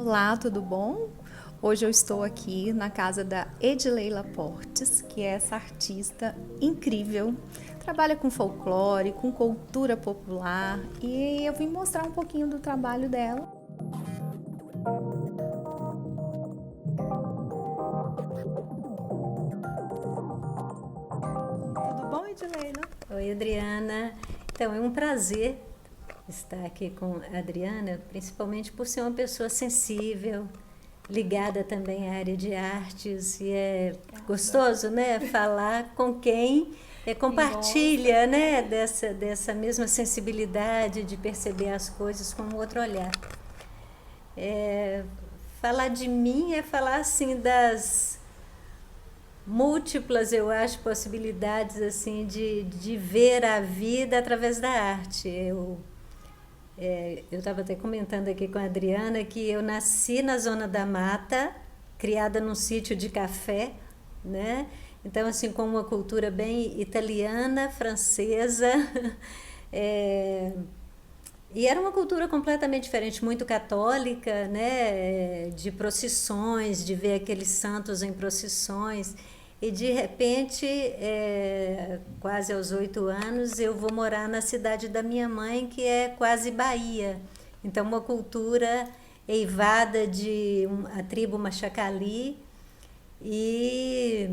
Olá, tudo bom? Hoje eu estou aqui na casa da Edileila Portes, que é essa artista incrível, trabalha com folclore, com cultura popular e eu vim mostrar um pouquinho do trabalho dela. Tudo bom, Edileila? Oi, Adriana. Então, é um prazer estar aqui com a Adriana, principalmente por ser uma pessoa sensível, ligada também à área de artes, e é gostoso, né, falar com quem compartilha, né, dessa mesma sensibilidade de perceber as coisas com um outro olhar. É, falar de mim é falar assim das múltiplas, eu acho, possibilidades assim de ver a vida através da arte. Eu estava até comentando aqui com a Adriana que eu nasci na Zona da Mata, criada num sítio de café, né? Então, assim, com uma cultura bem italiana, francesa, é, e era uma cultura completamente diferente, muito católica, né? De procissões, de ver aqueles santos em procissões. E de repente, quase aos 8 anos, eu vou morar na cidade da minha mãe, que é quase Bahia. Então, uma cultura eivada de a tribo Machacali e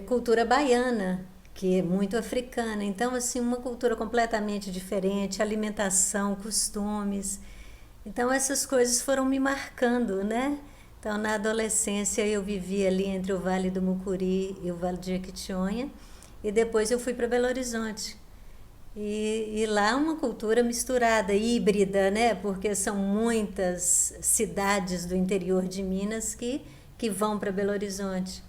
cultura baiana, que é muito africana. Então, assim, uma cultura completamente diferente, alimentação, costumes. Então, essas coisas foram me marcando, né? Então, na adolescência, eu vivi ali entre o Vale do Mucuri e o Vale de Jequitinhonha. E depois eu fui para Belo Horizonte. E lá uma cultura misturada, híbrida, né? Porque são muitas cidades do interior de Minas que vão para Belo Horizonte.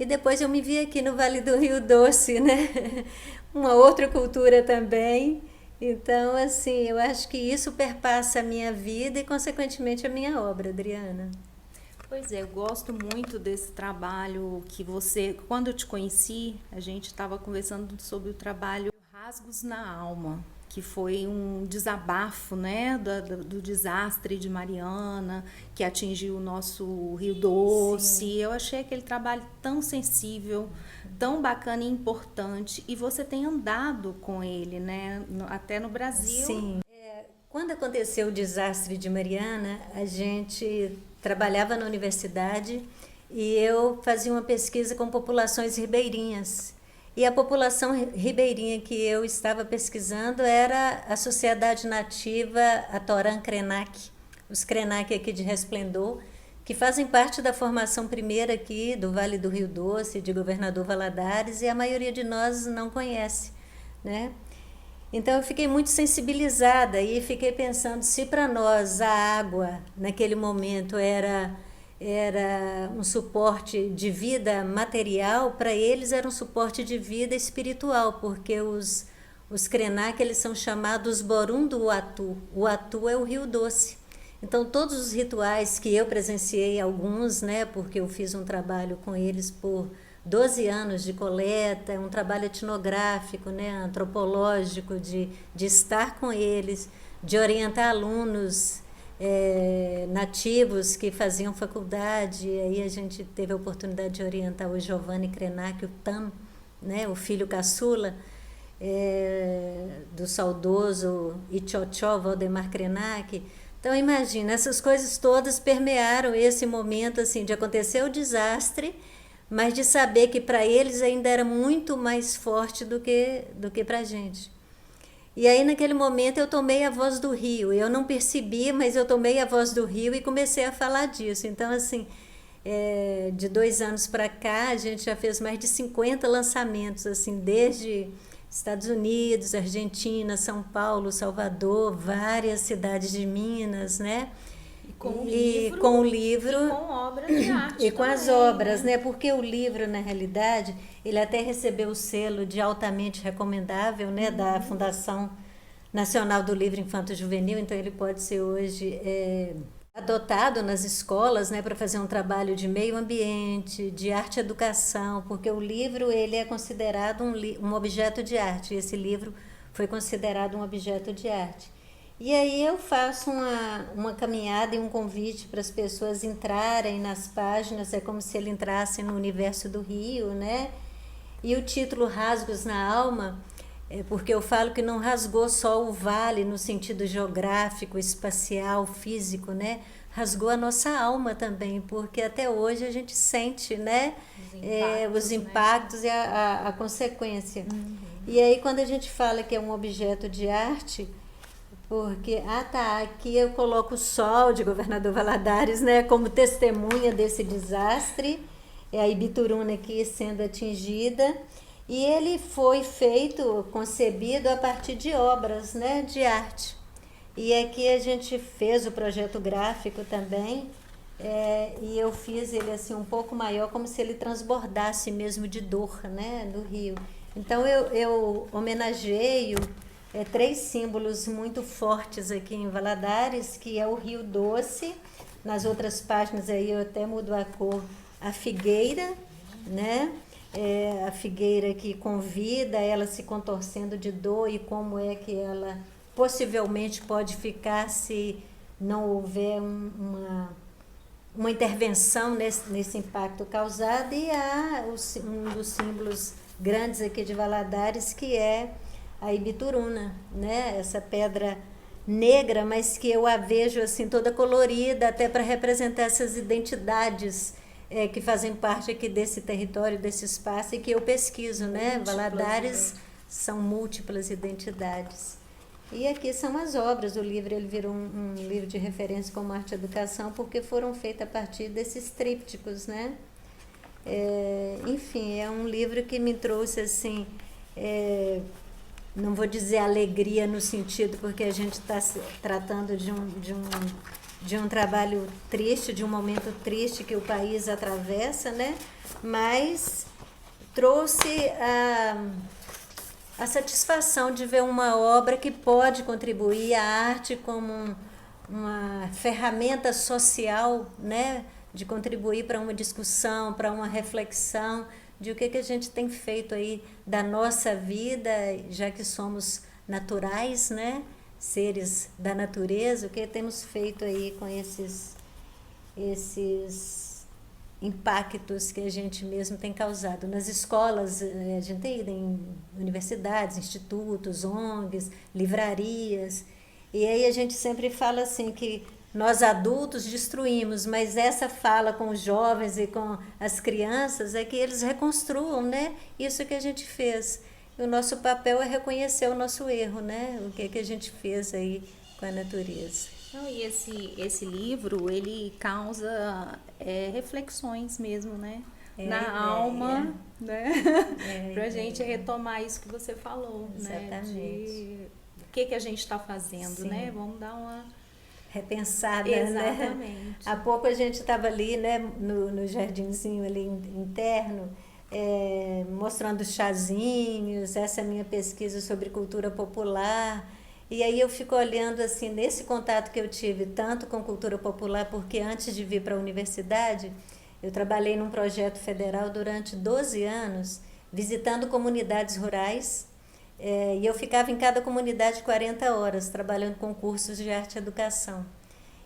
E depois eu me vi aqui no Vale do Rio Doce, né? Uma outra cultura também. Então, assim, eu acho que isso perpassa a minha vida e, consequentemente, a minha obra, Adriana. Pois é, eu gosto muito desse trabalho que você, quando eu te conheci, a gente estava conversando sobre o trabalho Rasgos na Alma, que foi um desabafo, né, do desastre de Mariana, que atingiu o nosso Rio Doce. Sim. Eu achei aquele trabalho tão sensível, tão bacana e importante, e você tem andado com ele, né, até no Brasil. Sim. Quando aconteceu o desastre de Mariana, a gente trabalhava na universidade e eu fazia uma pesquisa com populações ribeirinhas. E a população ribeirinha que eu estava pesquisando era a sociedade nativa Atoran Krenak, os Krenak aqui de Resplendor, que fazem parte da formação primeira aqui do Vale do Rio Doce, de Governador Valadares, e a maioria de nós não conhece, né? Então eu fiquei muito sensibilizada e fiquei pensando se para nós a água naquele momento era um suporte de vida material, para eles era um suporte de vida espiritual, porque os Krenak eles são chamados Borum do Uatu. O Uatu é o Rio Doce. Então todos os rituais que eu presenciei, alguns, né, porque eu fiz um trabalho com eles por 12 anos de coleta, um trabalho etnográfico, né, antropológico, de estar com eles, de orientar alunos nativos que faziam faculdade. E aí a gente teve a oportunidade de orientar o Giovanni Krenak, o Tam, né, o filho caçula, do saudoso Iccioccio Valdemar Krenak. Então imagina, essas coisas todas permearam esse momento assim de acontecer o desastre, mas de saber que para eles ainda era muito mais forte do que para a gente. E aí naquele momento eu tomei a voz do rio. Eu não percebi, mas eu tomei a voz do rio e comecei a falar disso. Então assim, de 2 anos para cá a gente já fez mais de 50 lançamentos, assim, desde Estados Unidos, Argentina, São Paulo, Salvador, várias cidades de Minas, né? E com o E livro, com o livro e com obras de arte e com as também, obras, né? né? Porque o livro, na realidade, ele até recebeu o selo de altamente recomendável, né, da Fundação Nacional do Livro Infanto Juvenil, então ele pode ser hoje adotado nas escolas, né, para fazer um trabalho de meio ambiente, de arte e educação, porque o livro ele é considerado um objeto de arte, e esse livro foi considerado um objeto de arte. E aí eu faço uma caminhada e um convite para as pessoas entrarem nas páginas, é como se ele entrasse no universo do Rio, né? E o título Rasgos na Alma, é porque eu falo que não rasgou só o vale no sentido geográfico, espacial, físico, né? Rasgou a nossa alma também, porque até hoje a gente sente, né? Os impactos, né? E a consequência. E aí quando a gente fala que é um objeto de arte, porque, aqui eu coloco o sol de Governador Valadares, né, como testemunha desse desastre, é a Ibituruna aqui sendo atingida, e ele foi feito, concebido a partir de obras, né, de arte. E aqui a gente fez o projeto gráfico também, e eu fiz ele assim um pouco maior, como se ele transbordasse mesmo de dor, né, do rio. Então eu homenageio três símbolos muito fortes aqui em Valadares, que é o Rio Doce. Nas outras páginas aí eu até mudo a cor, a figueira, né? A figueira que convida, ela se contorcendo de dor, e como é que ela possivelmente pode ficar se não houver uma intervenção nesse impacto causado. E há um dos símbolos grandes aqui de Valadares, que é a Ibituruna, né? Essa pedra negra, mas que eu a vejo assim toda colorida, até para representar essas identidades que fazem parte aqui desse território, desse espaço, e que eu pesquiso, né? Valadares são múltiplas identidades. E aqui são as obras. O livro ele virou um livro de referência como Arte e Educação, porque foram feitos a partir desses trípticos, né? Enfim, é um livro que me trouxe assim, não vou dizer alegria no sentido, porque a gente está se tratando de um trabalho triste, de um momento triste que o país atravessa, né? Mas trouxe a satisfação de ver uma obra que pode contribuir, a arte como uma ferramenta social, né? De contribuir para uma discussão, para uma reflexão de o que a gente tem feito aí da nossa vida, já que somos naturais, né? Seres da natureza, o que temos feito aí com esses impactos que a gente mesmo tem causado. Nas escolas, a gente tem ido em universidades, institutos, ONGs, livrarias, e aí a gente sempre fala assim que nós adultos destruímos, mas essa fala com os jovens e com as crianças é que eles reconstruam, né? Isso que a gente fez. E o nosso papel é reconhecer o nosso erro, né? O que a gente fez aí com a natureza. Não, e esse livro, ele causa reflexões mesmo, né? Na alma, né? Pra gente retomar isso que você falou, exatamente. Né? De o que a gente está fazendo, Sim. Né? Vamos dar uma repensada, exatamente. Né? Há pouco a gente estava ali, né, no jardinzinho ali interno, mostrando chazinhos, essa minha pesquisa sobre cultura popular. E aí eu fico olhando assim, nesse contato que eu tive tanto com cultura popular, porque antes de vir para a universidade, eu trabalhei num projeto federal durante 12 anos, visitando comunidades rurais, e eu ficava em cada comunidade 40 horas, trabalhando com cursos de arte e educação.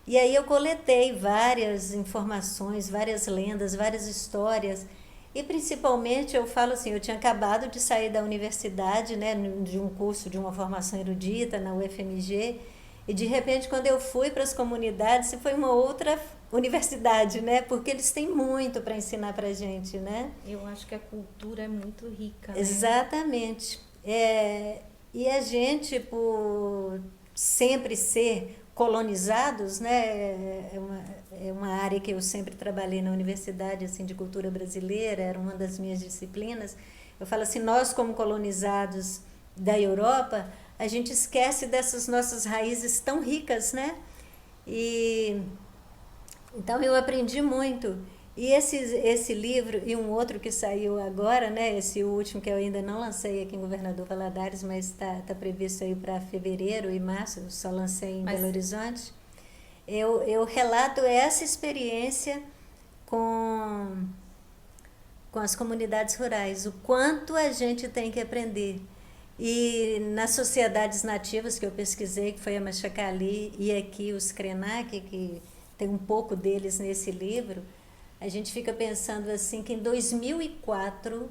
E aí eu coletei várias informações, várias lendas, várias histórias, e principalmente eu falo assim, eu tinha acabado de sair da universidade, né, de um curso de uma formação erudita na UFMG, e de repente quando eu fui para as comunidades, foi uma outra universidade, né, porque eles têm muito para ensinar para a gente, né? Eu acho que a cultura é muito rica, né? Exatamente. E a gente, por sempre ser colonizados, né, é uma área que eu sempre trabalhei na universidade, assim, de cultura brasileira, era uma das minhas disciplinas. Eu falo assim, nós como colonizados da Europa, a gente esquece dessas nossas raízes tão ricas, né? E então eu aprendi muito. E esse livro e um outro que saiu agora, né, esse último que eu ainda não lancei aqui em Governador Valadares, mas está previsto aí para fevereiro e março, só lancei em Belo Horizonte. Eu relato essa experiência com as comunidades rurais, o quanto a gente tem que aprender. E nas sociedades nativas que eu pesquisei, que foi a Machacali e aqui os Krenak, que tem um pouco deles nesse livro, a gente fica pensando assim que em 2004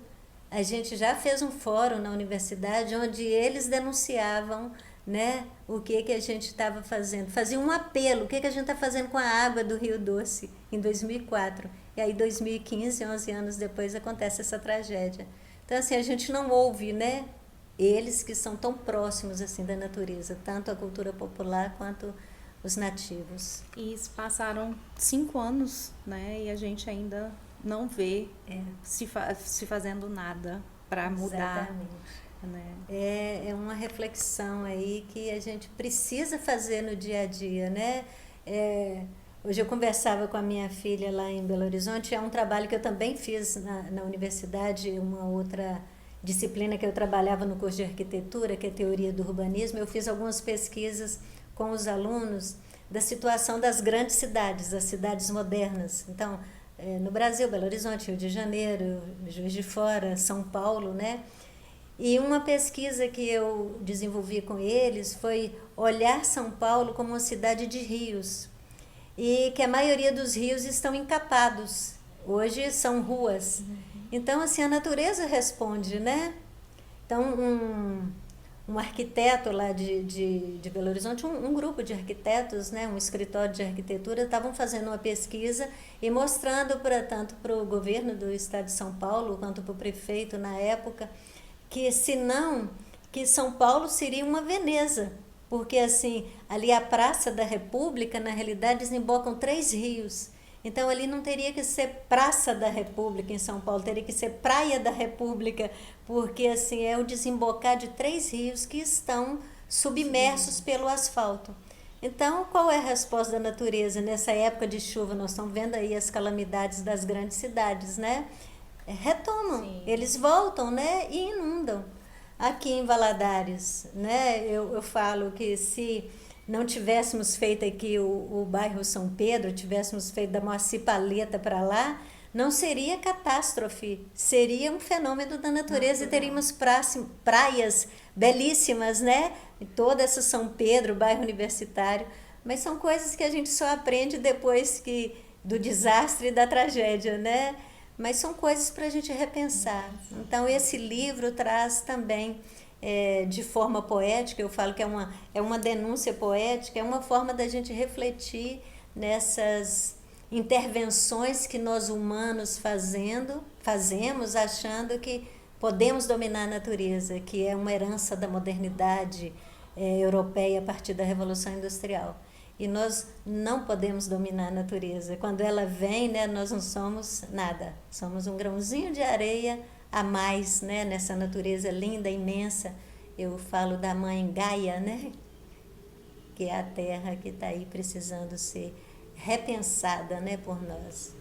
a gente já fez um fórum na universidade onde eles denunciavam, né, o que a gente estava fazendo. Fazia um apelo, o que a gente está fazendo com a água do Rio Doce em 2004. E aí, em 2015, 11 anos depois, acontece essa tragédia. Então, assim, a gente não ouve, né, eles que são tão próximos assim da natureza, tanto a cultura popular quanto os nativos. E passaram 5 anos, né? E a gente ainda não vê se fazendo nada para mudar. Exatamente. Né? É uma reflexão aí que a gente precisa fazer no dia a dia, né? Hoje eu conversava com a minha filha lá em Belo Horizonte, é um trabalho que eu também fiz na universidade, uma outra disciplina que eu trabalhava no curso de arquitetura, que é teoria do urbanismo. Eu fiz algumas pesquisas com os alunos da situação das grandes cidades, das cidades modernas. Então, no Brasil, Belo Horizonte, Rio de Janeiro, Juiz de Fora, São Paulo, né? E uma pesquisa que eu desenvolvi com eles foi olhar São Paulo como uma cidade de rios e que a maioria dos rios estão encapados. Hoje são ruas. Então, assim, a natureza responde, né? Então, um arquiteto lá de Belo Horizonte, um grupo de arquitetos, né, um escritório de arquitetura, estavam fazendo uma pesquisa e mostrando tanto para o governo do estado de São Paulo quanto para o prefeito na época, que que São Paulo seria uma Veneza, porque assim, ali a Praça da República, na realidade, desembocam 3 rios. Então ali não teria que ser Praça da República em São Paulo, teria que ser Praia da República, porque assim é o desembocar de 3 rios que estão submersos pelo asfalto. Então, qual é a resposta da natureza? Nessa época de chuva, nós estamos vendo aí as calamidades das grandes cidades, né? Retomam, eles voltam, né? E inundam. Aqui em Valadares, né? Eu falo que se não tivéssemos feito aqui o bairro São Pedro, tivéssemos feito da Moacir Paleta para lá, não seria catástrofe, seria um fenômeno da natureza. E teríamos praias belíssimas, né? Toda essa São Pedro, bairro universitário, mas são coisas que a gente só aprende depois do desastre e da tragédia, né? Mas são coisas para a gente repensar. Então, esse livro traz também, de forma poética, eu falo que é uma denúncia poética, é uma forma da gente refletir nessas intervenções que nós humanos fazemos, achando que podemos dominar a natureza, que é uma herança da modernidade europeia a partir da Revolução Industrial. E nós não podemos dominar a natureza. Quando ela vem, né, nós não somos nada. Somos um grãozinho de areia a mais, né, nessa natureza linda, imensa. Eu falo da mãe Gaia, né, que é a terra que está aí precisando ser repensada, né, por nós.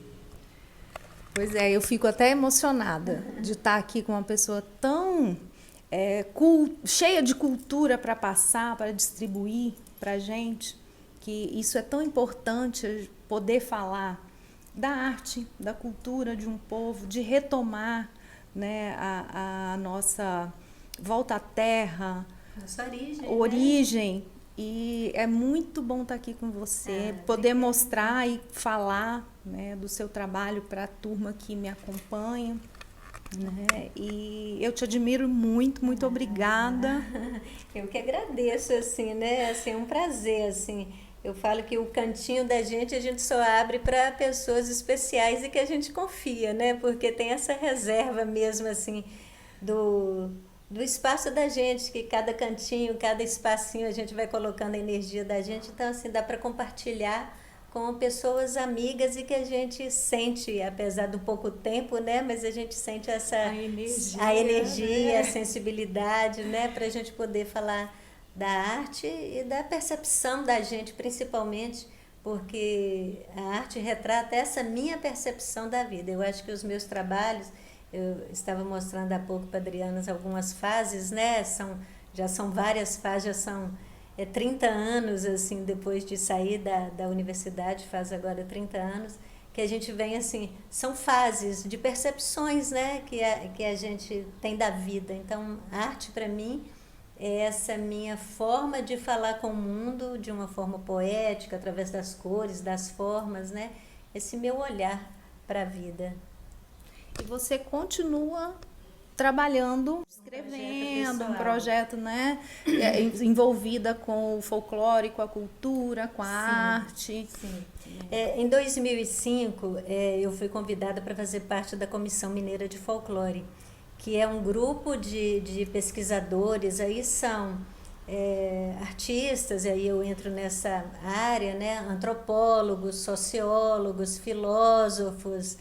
Pois é, eu fico até emocionada de estar aqui com uma pessoa tão cheia de cultura para passar, para distribuir para a gente, que isso é tão importante, poder falar da arte, da cultura de um povo, de retomar, né, a nossa volta à terra, nossa origem. Né? E é muito bom estar aqui com você, poder mostrar e falar, né, do seu trabalho para a turma que me acompanha. Né? E eu te admiro muito, muito obrigada. Eu que agradeço, assim, né? Assim, é um prazer, assim. Eu falo que o cantinho da gente a gente só abre para pessoas especiais e que a gente confia, né? Porque tem essa reserva mesmo, assim, do espaço da gente, que cada cantinho, cada espacinho a gente vai colocando a energia da gente. Então, assim, dá para compartilhar com pessoas amigas e que a gente sente, apesar do pouco tempo, né? Mas a gente sente a energia, né? A sensibilidade, né? Para a gente poder falar da arte e da percepção da gente, principalmente, porque a arte retrata essa minha percepção da vida. Eu acho que os meus trabalhos, eu estava mostrando há pouco para a Adriana algumas fases, né? Já são várias fases, já são 30 anos, assim, depois de sair da universidade, faz agora 30 anos, que a gente vem, assim, são fases de percepções, né, que a gente tem da vida. Então, a arte, para mim, é essa minha forma de falar com o mundo de uma forma poética, através das cores, das formas, né? Esse meu olhar para a vida. E você continua trabalhando, escrevendo um projeto, né, envolvida com o folclore, com a cultura, com a arte. Sim. Em 2005, eu fui convidada para fazer parte da Comissão Mineira de Folclore, que é um grupo de pesquisadores, aí são artistas, e aí eu entro nessa área, né, antropólogos, sociólogos, filósofos,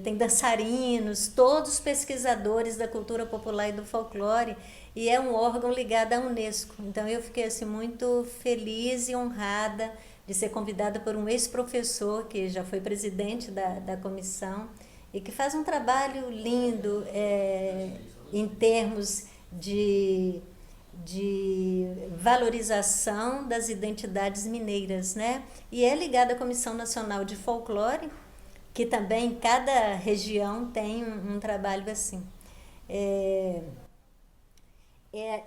tem dançarinos, todos pesquisadores da cultura popular e do folclore, e é um órgão ligado à Unesco. Então eu fiquei assim, muito feliz e honrada de ser convidada por um ex-professor que já foi presidente da comissão e que faz um trabalho lindo em termos de valorização das identidades mineiras, né? E é ligado à Comissão Nacional de Folclore, que também cada região tem um trabalho assim.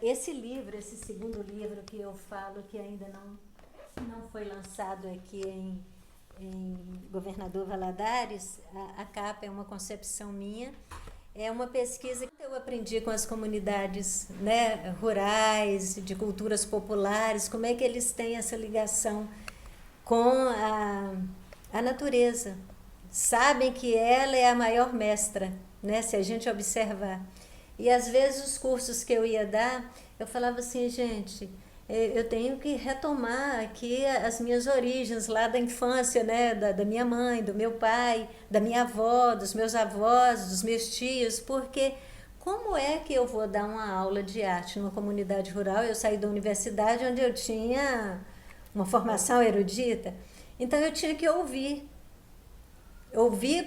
Esse livro, esse segundo livro que eu falo, que ainda não foi lançado aqui em Governador Valadares, a capa é uma concepção minha, é uma pesquisa que eu aprendi com as comunidades, né, rurais, de culturas populares, como é que eles têm essa ligação com a natureza. Sabem que ela é a maior mestra, né, se a gente observar. E às vezes os cursos que eu ia dar, eu falava assim, gente, eu tenho que retomar aqui as minhas origens lá da infância, né, da minha mãe, do meu pai, da minha avó, dos meus avós, dos meus tios, porque como é que eu vou dar uma aula de arte numa comunidade rural? Eu saí da universidade onde eu tinha uma formação erudita, então eu tinha que ouvir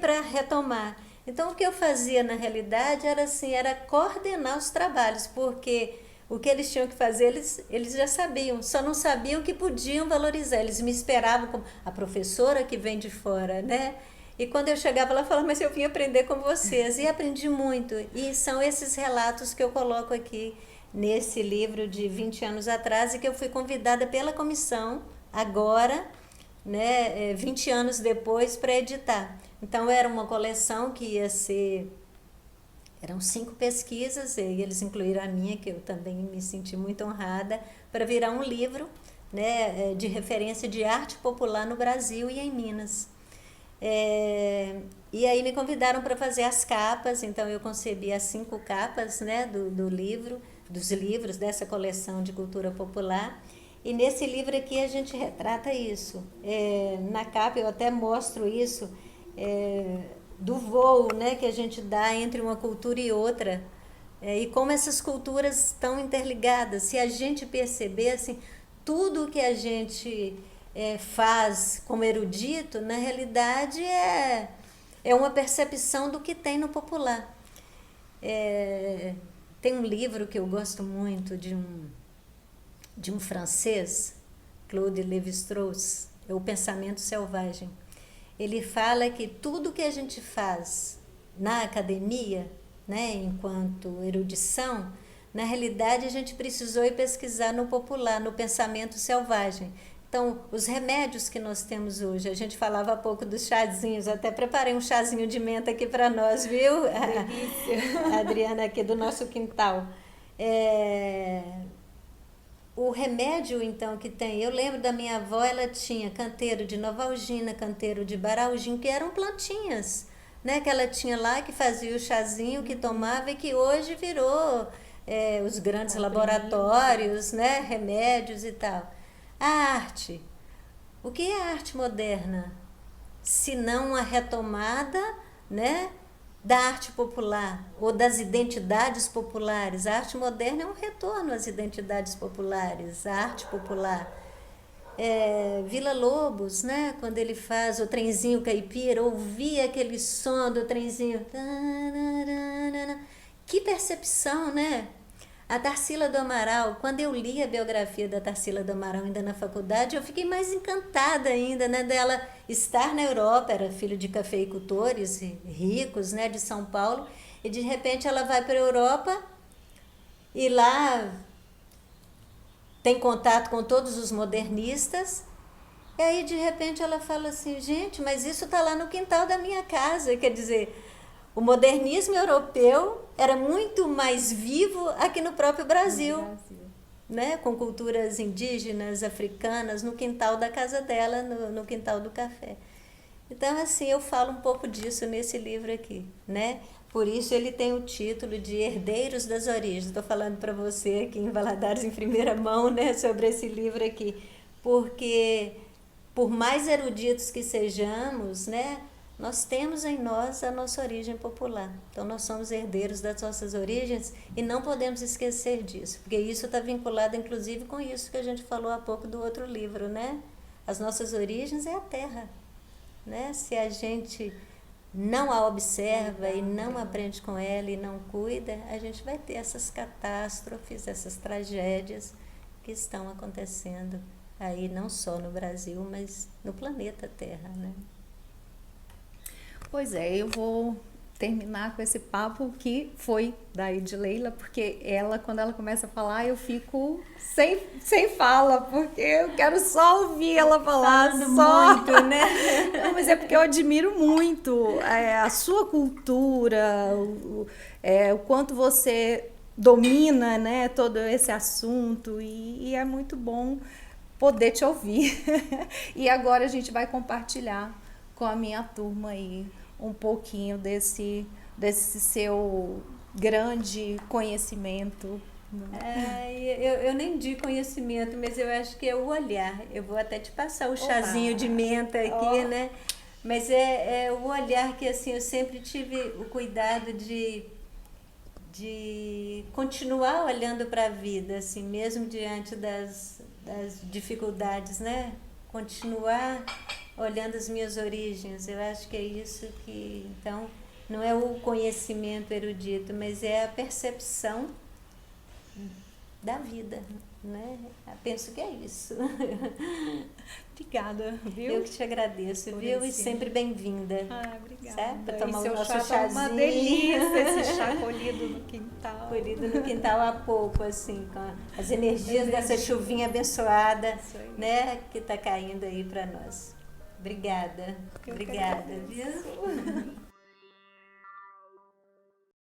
para retomar. Então o que eu fazia na realidade era assim, era coordenar os trabalhos, porque o que eles tinham que fazer, eles já sabiam, só não sabiam que podiam valorizar. Eles me esperavam como a professora que vem de fora, né? E quando eu chegava lá, eu falava, mas eu vim aprender com vocês. E aprendi muito. E são esses relatos que eu coloco aqui nesse livro de 20 anos atrás e que eu fui convidada pela comissão agora, né, 20 anos depois, para editar. Então era uma coleção que ia ser... Eram 5 pesquisas, e eles incluíram a minha, que eu também me senti muito honrada, para virar um livro, né, de referência de arte popular no Brasil e em Minas. E aí me convidaram para fazer as capas, então eu concebi as 5 capas, né, do livro, dos livros dessa coleção de cultura popular. E nesse livro aqui a gente retrata isso. Na capa eu até mostro isso, do voo, né, que a gente dá entre uma cultura e outra, e como essas culturas estão interligadas. Se a gente perceber, assim, tudo que a gente faz como erudito, na realidade é uma percepção do que tem no popular. Tem um livro que eu gosto muito de um francês, Claude Lévi-Strauss, é O Pensamento Selvagem. Ele fala que tudo que a gente faz na academia, né, enquanto erudição, na realidade a gente precisou ir pesquisar no popular, no pensamento selvagem. Então, os remédios que nós temos hoje, a gente falava há pouco dos chazinhos, até preparei um chazinho de menta aqui para nós, viu? Delícia. A Adriana aqui do nosso quintal. O remédio, então, que tem... Eu lembro da minha avó, ela tinha canteiro de novalgina, canteiro de baraujim, que eram plantinhas, né? Que ela tinha lá, que fazia o chazinho, que tomava e que hoje virou os grandes laboratórios, né? Remédios e tal. A arte. O que é a arte moderna? Se não a retomada, né, da arte popular ou das identidades populares. A arte moderna é um retorno às identidades populares, à arte popular. Villa-Lobos, né, quando ele faz o trenzinho caipira, ouvir aquele som do trenzinho. Que percepção, né? A Tarsila do Amaral, quando eu li a biografia da Tarsila do Amaral ainda na faculdade, eu fiquei mais encantada ainda, né, dela estar na Europa, era filho de cafeicultores ricos, né, de São Paulo, e de repente ela vai para a Europa e lá tem contato com todos os modernistas. E aí, de repente, ela fala assim, gente, mas isso está lá no quintal da minha casa. Quer dizer, o modernismo europeu era muito mais vivo aqui no próprio Brasil, né? Com culturas indígenas, africanas, no quintal da casa dela, no quintal do café. Então, assim, eu falo um pouco disso nesse livro aqui, né? Por isso ele tem o título de Herdeiros das Origens. Estou falando para você aqui em Valadares em primeira mão, né, sobre esse livro aqui, porque por mais eruditos que sejamos, né, nós temos em nós a nossa origem popular. Então nós somos herdeiros das nossas origens e não podemos esquecer disso, porque isso está vinculado inclusive com isso que a gente falou há pouco do outro livro, né? As nossas origens é a terra, né? Se a gente não a observa e não aprende com ela e não cuida, a gente vai ter essas catástrofes, essas tragédias que estão acontecendo aí não só no Brasil, mas no planeta Terra, né? Pois é, eu vou terminar com esse papo que foi da Edileila, porque ela, quando ela começa a falar, eu fico sem fala, porque eu quero só ouvir ela falar. Falando só muito, né? Não, mas é porque eu admiro muito a sua cultura, o quanto você domina, né, todo esse assunto, e é muito bom poder te ouvir. E agora a gente vai compartilhar com a minha turma aí um pouquinho desse seu grande conhecimento. Eu nem digo conhecimento, mas eu acho que é o olhar. Eu vou até te passar o chazinho de menta aqui, né? Mas é o olhar que assim eu sempre tive o cuidado de continuar olhando para a vida, assim, mesmo diante das dificuldades, né? Continuar olhando as minhas origens. Eu acho que é isso que, então, não é o conhecimento erudito, mas é a percepção da vida, né? Eu penso que é isso. Obrigada, viu? Eu que te agradeço, viu? E sempre bem-vinda. Obrigada. Certo? Para tomar o nosso chá chazinho. Uma delícia, esse chá colhido no quintal. Colhido no quintal há pouco, assim, com as energias dessa chuvinha abençoada, né? Que está caindo aí para nós. Obrigada. Obrigada, viu?